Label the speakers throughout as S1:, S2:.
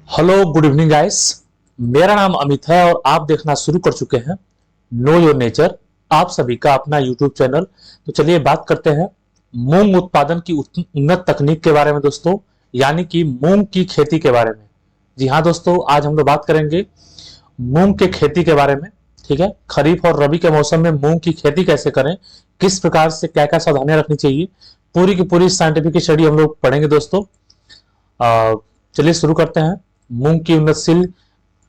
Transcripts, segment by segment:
S1: Hello good evening guys. मेरा नाम अमित है और आप देखना शुरू कर चुके हैं नो योर नेचर, आप सभी का अपना यूट्यूब चैनल। तो चलिए बात करते हैं मूंग उत्पादन की उन्नत तकनीक के बारे में दोस्तों, यानी कि मूंग की खेती के बारे में। जी हाँ दोस्तों, आज हम लोग बात करेंगे मूंग के खेती के बारे में। ठीक है, खरीफ और रबी के मौसम में मूंग की खेती कैसे करें, किस प्रकार से क्या क्या सावधानियां रखनी चाहिए, पूरी की पूरी साइंटिफिक स्टडी हम लोग पढ़ेंगे दोस्तों। चलिए शुरू करते हैं मूंग की उन्नतशील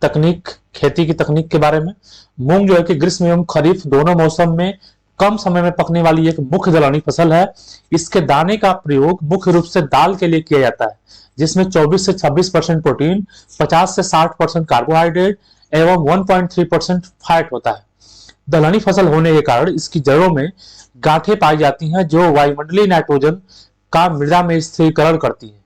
S1: तकनीक, खेती की तकनीक के बारे में। मूंग जो है कि ग्रीष्म एवं खरीफ दोनों मौसम में कम समय में पकने वाली एक मुख्य दलहनी फसल है। इसके दाने का प्रयोग मुख्य रूप से दाल के लिए किया जाता है, जिसमें 24 से 26% प्रोटीन, 50 से 60% कार्बोहाइड्रेट एवं 1.3% फैट होता है। दलहनी फसल होने के कारण इसकी जड़ों में गांठें पाई जाती हैं जो वायुमंडलीय नाइट्रोजन का मृदा में स्थिरीकरण करती है।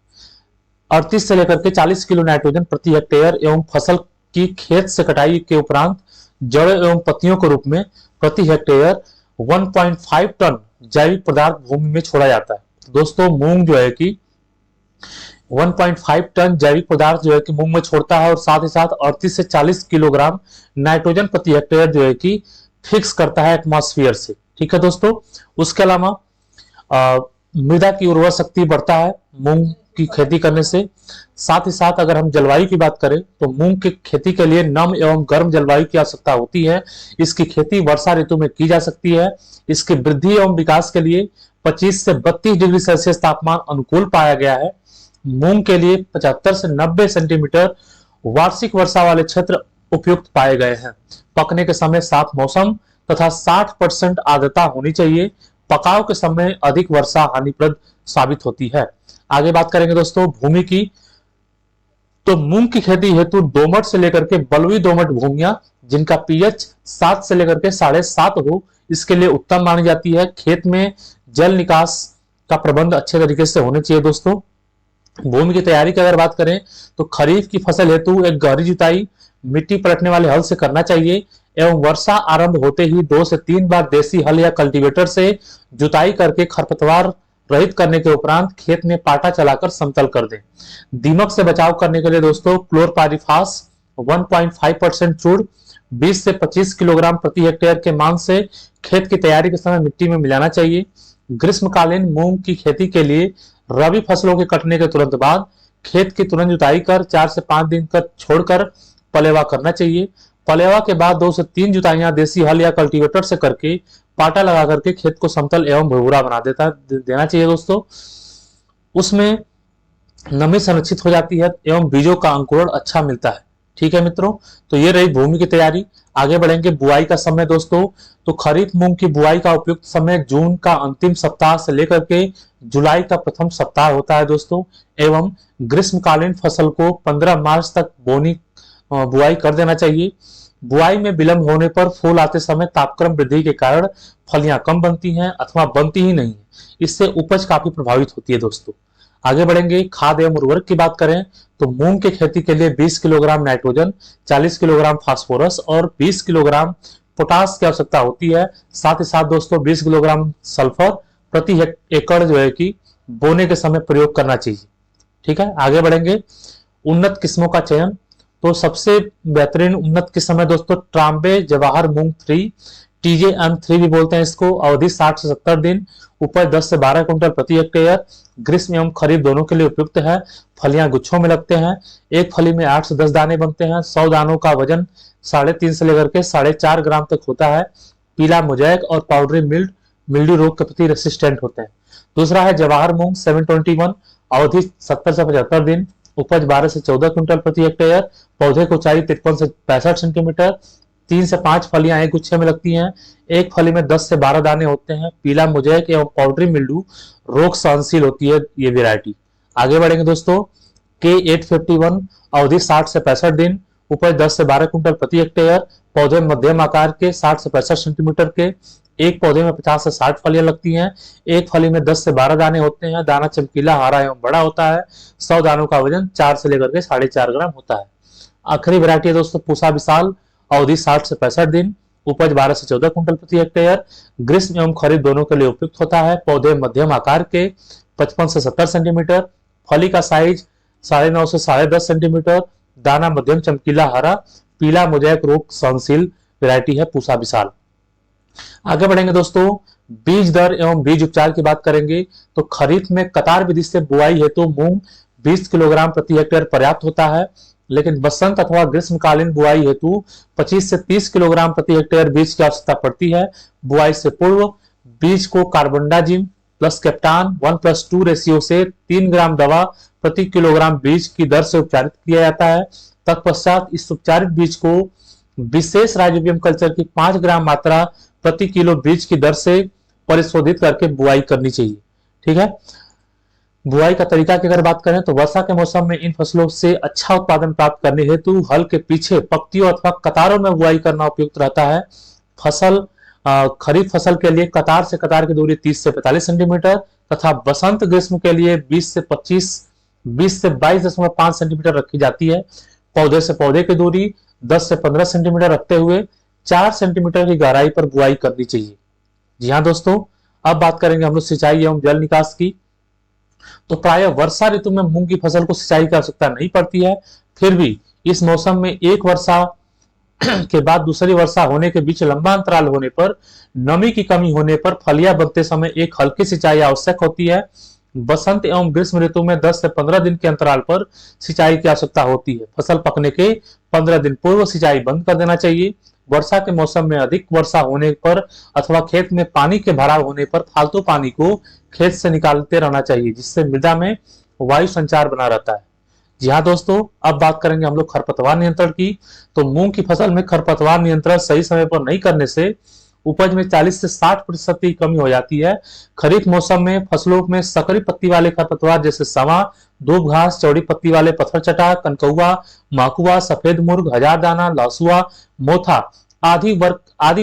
S1: 38 से लेकर के 40 किलो नाइट्रोजन प्रति हेक्टेयर एवं फसल की खेत से कटाई के उपरांत जड़ एवं पत्तियों के रूप में प्रति हेक्टेयर 1.5 टन जैविक पदार्थ भूमि में छोड़ा जाता है। दोस्तों मूंग जो है कि 1.5 टन जैविक पदार्थ जो है कि मूंग में छोड़ता है और साथ ही साथ 38 से 40 किलोग्राम नाइट्रोजन प्रति हेक्टेयर जो है कि फिक्स करता है एटमॉस्फेयर से। ठीक है दोस्तों, उसके अलावा मृदा की उर्वर शक्ति बढ़ता है मूंग की खेती करने से। साथ ही साथ अगर हम जलवायु की बात करें तो मूंग की खेती के लिए नम एवं गर्म जलवायु की आवश्यकता होती है। इसकी खेती वर्षा ऋतु में की जा सकती है। इसकी वृद्धि एवं विकास के लिए 25 से 32 डिग्री सेल्सियस तापमान अनुकूल पाया गया है। मूंग के लिए 75 से 90 सेंटीमीटर वार्षिक वर्षा वाले क्षेत्र उपयुक्त पाए गए हैं। पकने के समय साफ मौसम तथा 60% आर्द्रता होनी चाहिए। पकाव के समय अधिक वर्षा हानिप्रद साबित होती है। आगे बात करेंगे दोस्तों भूमि की। तो मूंग की खेती हेतु दोमट से लेकर के बलुई दोमट भूमियां जिनका पीएच 7 से लेकर के 7.5 हो, इसके लिए उत्तम मानी जाती है। खेत में जल निकास का प्रबंध अच्छे तरीके से होने चाहिए दोस्तों। भूमि की तैयारी की अगर बात करें तो खरीफ की फसल हेतु एक गहरी जुताई मिट्टी पलटने वाले हल से करना चाहिए एवं वर्षा आरंभ होते ही 2 से 3 बार देसी हल या कल्टीवेटर से जुताई करके खरपतवार रहित करने के उपरांत खेत में पाटा चलाकर समतल कर दें। दीमक से बचाव करने के लिए दोस्तों क्लोरपाइरिफास 1.5% चूर्ण 20 से 25 किलोग्राम प्रति हेक्टेयर के मान से खेत की तैयारी के समय मिट्टी में मिलाना चाहिए। ग्रीष्मकालीन मूंग की खेती के लिए रबी फसलों के कटने के तुरंत बाद खेत की तुरंत जुताई कर 4 से 5 दिन तक छोड़कर पलेवा करना चाहिए। पलेवा के बाद 2 से 3 जुताइयां देसी हल या कल्टीवेटर से करके पाटा लगा करके खेत को समतल एवं भुरभुरा बना देना चाहिए दोस्तों। उसमें नमी संरक्षित हो जाती है एवं बीजों का अंकुरण अच्छा मिलता है। ठीक है मित्रों, तो ये रही भूमि की तैयारी। आगे बढ़ेंगे बुआई का समय दोस्तों। तो खरीफ मूंग की बुआई का उपयुक्त समय जून का अंतिम सप्ताह से लेकर के जुलाई का प्रथम सप्ताह होता है दोस्तों। एवं ग्रीष्मकालीन फसल को 15 मार्च तक बुआई कर देना चाहिए। बुआई में विलंब होने पर फूल आते समय तापक्रम वृद्धि के कारण फलियां कम बनती हैं अथवा बनती ही नहीं है। इससे उपज काफी प्रभावित होती है दोस्तों। आगे बढ़ेंगे खाद एवं उर्वरक की बात करें तो मूंग की खेती के लिए 20 किलोग्राम नाइट्रोजन, 40 किलोग्राम फास्फोरस और 20 किलोग्राम पोटास की आवश्यकता होती है। साथ ही साथ दोस्तों 20 किलोग्राम सल्फर प्रति एकड़ जो है कि बोने के समय प्रयोग करना चाहिए। ठीक है, आगे बढ़ेंगे उन्नत किस्मों का चयन। तो सबसे बेहतरीन उन्नत किस्म है दोस्तों ट्रांबे जवाहर मूंग 3, TJM3 भी बोलते हैं इसको। अवधि 60 से 70 दिन, उपज 10 से 12 कुंटल प्रति हेक्टेयर, ग्रीष्म एवं खरीफ दोनों के लिए उपयुक्त है। फलियां गुच्छों में लगते हैं, एक फली में 8 से 10 दाने बनते हैं। 100 दानों का वजन 3.5 से लेकर के 4.5 ग्राम तक होता है। पीला मोजैक और पाउडरी मिल्ड्यू रोग के प्रति रेसिस्टेंट होते हैं। दूसरा है जवाहर मूंग 721, अवधि 70 से 75 दिन, उपज 12 से 14 क्विंटल प्रति हेक्टेयर, पौधे की ऊंचाई 53 से 65 सेंटीमीटर, 3 से 5 फलियां एक गुच्छे में लगती हैं, एक फली में 10 से 12 दाने होते हैं। पीला मोजैक एवं पाउडरी मिल्ड्यू रोग सहनशील होती है ये वैरायटी। आगे बढ़ेंगे दोस्तों K851, अवधि 60 से 65 दिन, उपज 10 से 12 क्विंटल प्रति हेक्टेयर, पौधे मध्यम आकार के 60 से 65 सेंटीमीटर के, एक पौधे में 50 से 60 फलियां लगती हैं, एक फली में 10 से 12 दाने होते हैं। दाना चमकीला हरा एवं बड़ा होता है। 100 दानों का वजन 4 से लेकर के 4.5 ग्राम होता है। आखिरी वैरायटी है दोस्तों पूसा विशाल, अवधि 60 से 65 दिन, उपज 12 से 14 कुंटल प्रति हेक्टेयर, ग्रीष्म एवं खरीफ दोनों के लिए उपयुक्त होता है। पौधे मध्यम आकार के 55 से 70 सेंटीमीटर, फली का साइज 9.5 से 10.5 सेंटीमीटर, दाना मध्यम चमकीला हरा, पीला मोजाइक रोग सहनशील वैरायटी है पूसा विशाल। आगे बढ़ेंगे दोस्तों, बीज दर एवं बीज उपचार की बात करेंगे तो खरीफ में कतार विधि से बुआई हेतु मूंग 20 किलोग्राम प्रति हेक्टेयर पर्याप्त होता है, लेकिन बसंत अथवा ग्रीष्मकालीन बुआई हेतु 25 से 30 किलोग्राम प्रति हेक्टेयर बीज की आवश्यकता पड़ती है। बुआई से पूर्व बीज को कार्बनडाजिम प्लस कैप्टान 1:2 रेशियो से 3 ग्राम दवा प्रति किलोग्राम बीज की दर से उपचारित किया जाता है। तत्पश्चात इस उपचारित बीज को विशेष राइजोबियम कल्चर की 5 ग्राम मात्रा प्रति किलो बीज की दर से परिशोधित करके बुआई करनी चाहिए। ठीक है, बुआई का तरीका की अगर बात करें तो वर्षा के मौसम में इन फसलों से अच्छा उत्पादन प्राप्त करने हेतु हल के पीछे पंक्तियों अथवा कतारों में बुआई करना उपयुक्त रहता है। खरीफ फसल के लिए कतार से कतार की दूरी 30 से 45 सेंटीमीटर तथा बसंत ग्रीष्म के लिए 20 से 22.5 सेंटीमीटर रखी जाती है। पौधे से पौधे की दूरी 10 से 15 सेंटीमीटर रखते हुए 4 सेंटीमीटर की गहराई पर बुआई करनी चाहिए। जी हाँ दोस्तों, अब बात करेंगे हम लोग सिंचाई एवं जल निकास की। तो प्रायः वर्षा ऋतु में मूंग की फसल को सिंचाई की आवश्यकता नहीं पड़ती है, फिर भी इस मौसम में एक वर्षा के बाद दूसरी वर्षा होने के बीच लंबा अंतराल होने पर नमी की कमी होने पर फलियां बनते समय एक हल्की सिंचाई आवश्यक होती है। बसंत एवं ग्रीष्म ऋतु में 10 से 15 दिन के अंतराल पर सिंचाई की आवश्यकता होती है। फसल पकने के 15 दिन पूर्व सिंचाई बंद कर देना चाहिए। वर्षा के मौसम में अधिक वर्षा होने पर अथवा खेत में पानी के भराव होने पर फालतू पानी को खेत से निकालते रहना चाहिए, जिससे मृदा में वायु संचार बना रहता है। जी हाँ दोस्तों, अब बात करेंगे हम लोग खरपतवार नियंत्रण की। तो मूंग की फसल में खरपतवार नियंत्रण सही समय पर नहीं करने से उपज में 40 से 60% की कमी हो जाती है। खरीफ मौसम में फसलों में सकरी पत्ती वाले खरपतवार जैसे सवा, दूब घास, चौड़ी पत्ती वाले पत्थर चटा, कनकौआ, माकुआ, सफेद मुर्ग, हजार दाना, लहसुआ, मोथा आदि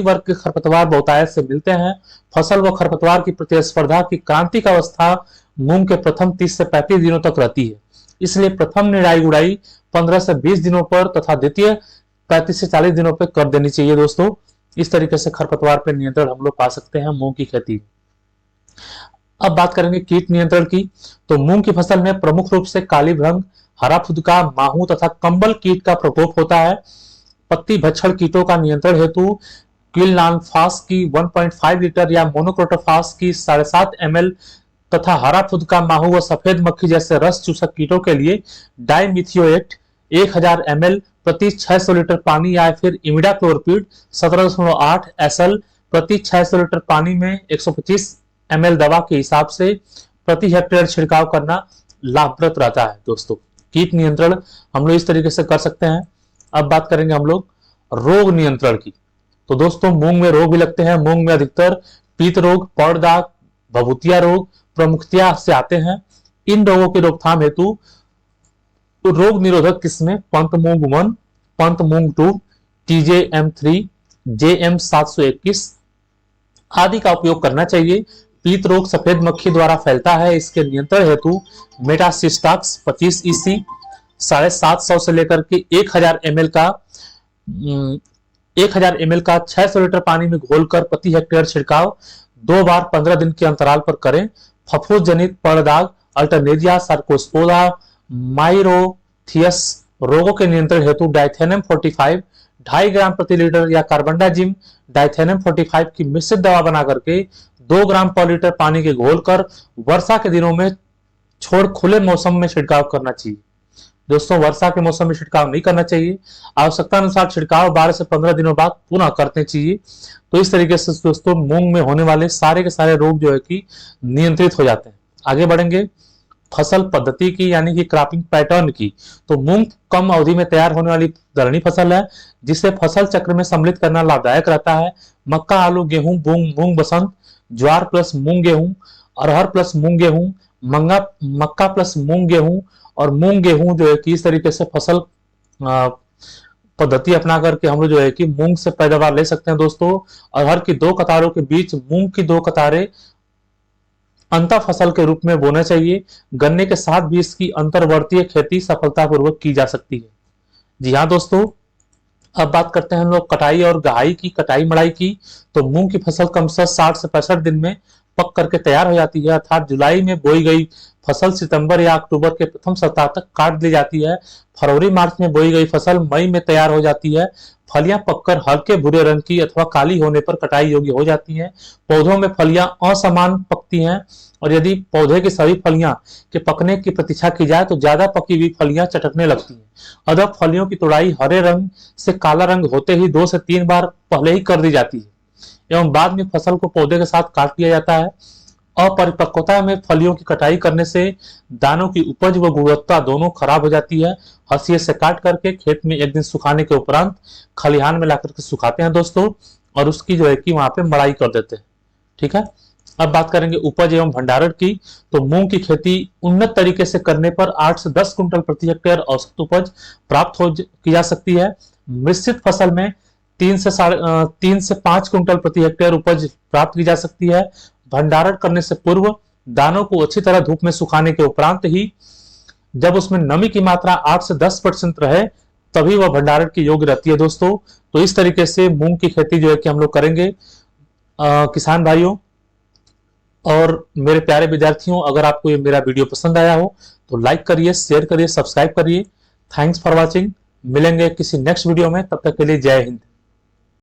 S1: वर्ग के खरपतवार बहुतायत से मिलते हैं। फसल व खरपतवार की प्रतिस्पर्धा की क्रांतिक अवस्था मूंग के प्रथम 30 से 35 दिनों तक रहती है, इसलिए प्रथम निराई गुड़ाई 15 से 20 दिनों पर तथा द्वितीय 35 से 40 दिनों पर कर देनी चाहिए दोस्तों। इस तरीके से खरपतवार पर नियंत्रण हम लोग पा सकते हैं मूंग की खेती। अब बात करेंगे कीट नियंत्रण की। तो मूंग की फसल में प्रमुख रूप से काली भ्रंग, हरा फुदका, माहू तथा कंबल कीट का प्रकोप होता है। पत्ती भक्षण कीटों का नियंत्रण हेतु क्विनाल्फास की 1.5 लीटर या मोनोक्रोटोफास की 7.5 ml तथा हरा फुदका, माहू व सफेद मक्खी जैसे रस चूसक कीटों के लिए डाइमिथियोएट 1000 ml प्रति 600 लीटर पानी या फिर इमिडाक्लोरपिड 17.8 SL प्रति 600 लीटर पानी में 125 ml दवा के हिसाब से प्रति हेक्टेयर छिड़काव करना लाभप्रद रहता है। दोस्तों, कीट नियंत्रण हम लोग इस तरीके से कर सकते हैं। अब बात करेंगे हम लोग रोग नियंत्रण की। तो दोस्तों, मूंग में रोग भी लगते हैं। मूंग में अधिकतर पीत रोग, पड़ दाग, भभूतिया रोग प्रमुखतया से आते हैं। इन रोगों की रोकथाम हेतु तो रोग निरोधक किस्में पंत मूंग 1, पंत मूंग 2, TJM3, JM 721 आदि का उपयोग करना चाहिए। पीत रोग सफेद मक्खी द्वारा फैलता है, इसके नियंत्रण हेतु मेटासिस्टाक्स 25 EC 750 से लेकर के 1000 ml का 600 लीटर पानी में घोलकर प्रति हेक्टेयर छिड़काव 2 बार 15 दिन के अंतराल पर करें। फफूंद जनित पड़ दाग, अल्टरनेरिया, सार्कोस्पोरा, माइरोथियस रोगों के नियंत्रण हेतु डाइथेनम 45 2.5 ग्राम प्रति लीटर या कार्बनडाजिम डाइथेनम 45 की मिश्रित दवा बना करके 2 ग्राम पर लीटर पानी के घोलकर वर्षा के दिनों में छोड़ खुले मौसम में छिड़काव करना चाहिए। दोस्तों, वर्षा के मौसम में छिड़काव नहीं करना चाहिए। आवश्यकता अनुसार छिड़काव 12 से 15 दिनों बाद पुनः करते चाहिए। तो इस तरीके से दोस्तों मूंग में होने वाले सारे के सारे रोग जो है कि नियंत्रित हो जाते हैं। आगे बढ़ेंगे फसल पद्धति की, यानी कि क्रॉपिंग पैटर्न की। तो मूंग कम अवधि में तैयार होने वाली दलहनी फसल है, जिसे फसल चक्र में सम्मिलित करना लाभदायक रहता है। मक्का, आलू, गेहूं, मूंग बसंत, ज्वार प्लस मूंग गेहूं, अरहर प्लस मूंग गेहूं, मक्का प्लस मूंग गेहूं और मूंग गेहूं जो है कि इस तरीके से फसल पद्धति अपना करके हम लोग जो है कि मूंग से पैदावार ले सकते हैं। दोस्तों, अरहर की 2 कतारों के बीच मूंग की 2 कतारें अंतर फसल के रूप में बोना चाहिए। गन्ने के साथ भी इसकी अंतर्वर्तीय खेती सफलतापूर्वक की जा सकती है। जी हाँ दोस्तों, अब बात करते हैं हम लोग कटाई और गहाई की, कटाई मड़ाई की। तो मूंग की फसल कम से 60 से 65 दिन में पक करके तैयार हो जाती है, अर्थात जुलाई में बोई गई फसल सितंबर या अक्टूबर के प्रथम सप्ताह तक काट ली जाती है। फरवरी मार्च में बोई गई फसल मई में तैयार हो जाती है। फलियां पककर हल्के भूरे रंग की अथवा काली होने पर कटाई योग्य हो जाती हैं। पौधों में फलियां असमान पकती हैं और यदि पौधे की सभी फलियां के पकने की प्रतीक्षा की जाए तो ज्यादा पकी हुई फलियां चटकने लगती हैं। अतः फलियों की तोड़ाई हरे रंग से काला रंग होते ही 2 से 3 बार पहले ही कर दी जाती है एवं बाद में फसल को पौधे के साथ काट लिया जाता है। अपरिपक्वता में फलियों की कटाई करने से दानों की उपज व गुणवत्ता दोनों खराब हो जाती है। हंसिये से काट करके खेत में एक दिन सुखाने के उपरांत खलिहान में लाकर के सुखाते हैं दोस्तों, और उसकी जो है कि वहां पे मड़ाई कर देते हैं। ठीक है, अब बात करेंगे उपज एवं भंडारण की। तो मूंग की खेती उन्नत तरीके से करने पर 8 से 10 कुंटल प्रति हेक्टेयर औसत उपज प्राप्त की जा सकती है। मिश्रित फसल में 3 से 5 कुंटल प्रति हेक्टेयर उपज प्राप्त की जा सकती है। भंडारण करने से पूर्व दानों को अच्छी तरह धूप में सुखाने के उपरांत ही जब उसमें नमी की मात्रा 8 से 10% रहे तभी वह भंडारण की योग्य रहती है दोस्तों। तो इस तरीके से मूंग की खेती जो है कि हम लोग करेंगे। किसान भाइयों और मेरे प्यारे विद्यार्थियों, अगर आपको ये मेरा वीडियो पसंद आया हो तो लाइक करिए, शेयर करिए, सब्सक्राइब करिए। Thanks for watching. मिलेंगे किसी नेक्स्ट वीडियो में, तब तक के लिए जय हिंद।